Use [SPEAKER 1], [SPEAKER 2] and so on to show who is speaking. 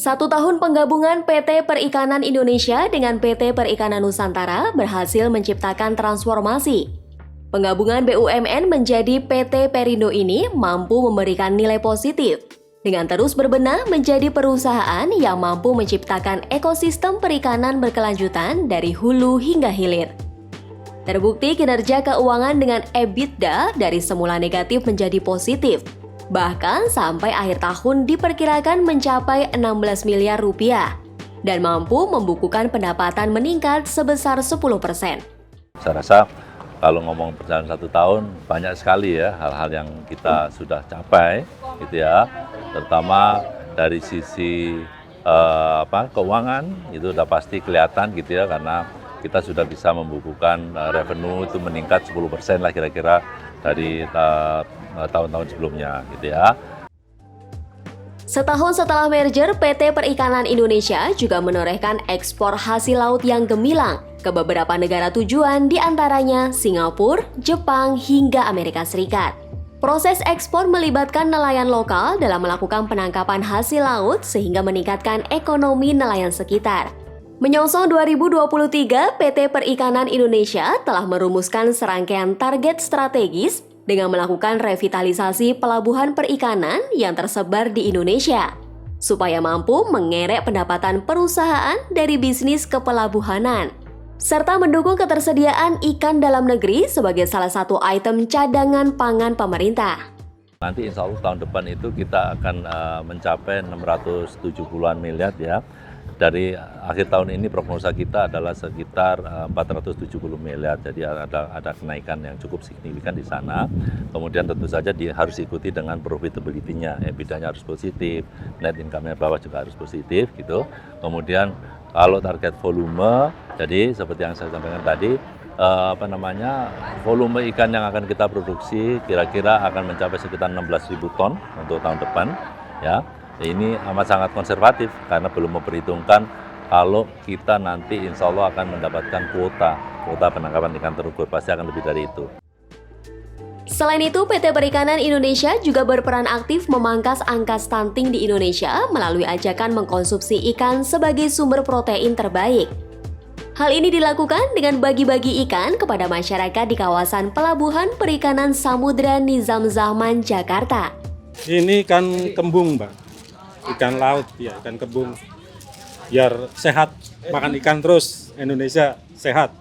[SPEAKER 1] 1 tahun penggabungan PT Perikanan Indonesia dengan PT Perikanan Nusantara berhasil menciptakan transformasi. Penggabungan BUMN menjadi PT Perindo ini mampu memberikan nilai positif dengan terus berbenah menjadi perusahaan yang mampu menciptakan ekosistem perikanan berkelanjutan dari hulu hingga hilir. Terbukti kinerja keuangan dengan EBITDA dari semula negatif menjadi positif. Bahkan sampai akhir tahun diperkirakan mencapai 16 miliar rupiah dan mampu membukukan pendapatan meningkat sebesar 10%.
[SPEAKER 2] Saya rasa kalau ngomong perjalanan 1 tahun banyak sekali ya hal-hal yang kita sudah capai gitu ya, terutama dari sisi keuangan itu udah pasti kelihatan gitu ya, karena kita sudah bisa membukukan revenue itu meningkat 10% lah kira-kira dari tahun-tahun sebelumnya gitu ya.
[SPEAKER 1] Setahun setelah merger, PT Perikanan Indonesia juga menorehkan ekspor hasil laut yang gemilang ke beberapa negara tujuan, diantaranya Singapura, Jepang, hingga Amerika Serikat. Proses ekspor melibatkan nelayan lokal dalam melakukan penangkapan hasil laut sehingga meningkatkan ekonomi nelayan sekitar. Menyongsong 2023, PT Perikanan Indonesia telah merumuskan serangkaian target strategis dengan melakukan revitalisasi pelabuhan perikanan yang tersebar di Indonesia, supaya mampu mengerek pendapatan perusahaan dari bisnis kepelabuhanan, serta mendukung ketersediaan ikan dalam negeri sebagai salah satu item cadangan pangan pemerintah.
[SPEAKER 2] Nanti insya Allah tahun depan itu kita akan mencapai 670-an miliar ya. Dari akhir tahun ini prognosa kita adalah sekitar 470 miliar, jadi ada kenaikan yang cukup signifikan di sana. Kemudian tentu saja harus diikuti dengan profitability-nya, EBITDA-nya harus positif, net income-nya bawah juga harus positif gitu. Kemudian kalau target volume, jadi seperti yang saya sampaikan tadi, volume ikan yang akan kita produksi kira-kira akan mencapai sekitar 16.000 ton untuk tahun depan ya. Ini amat sangat konservatif karena belum memperhitungkan kalau kita nanti insya Allah akan mendapatkan kuota penangkapan ikan terukur, pasti akan lebih dari itu.
[SPEAKER 1] Selain itu, PT Perikanan Indonesia juga berperan aktif memangkas angka stunting di Indonesia melalui ajakan mengkonsumsi ikan sebagai sumber protein terbaik. Hal ini dilakukan dengan bagi-bagi ikan kepada masyarakat di kawasan Pelabuhan Perikanan Samudra Nizam Zaman, Jakarta.
[SPEAKER 3] Ini ikan kembung, Mbak. Ikan laut, ya, ikan kembung. Biar sehat, makan ikan terus, Indonesia sehat.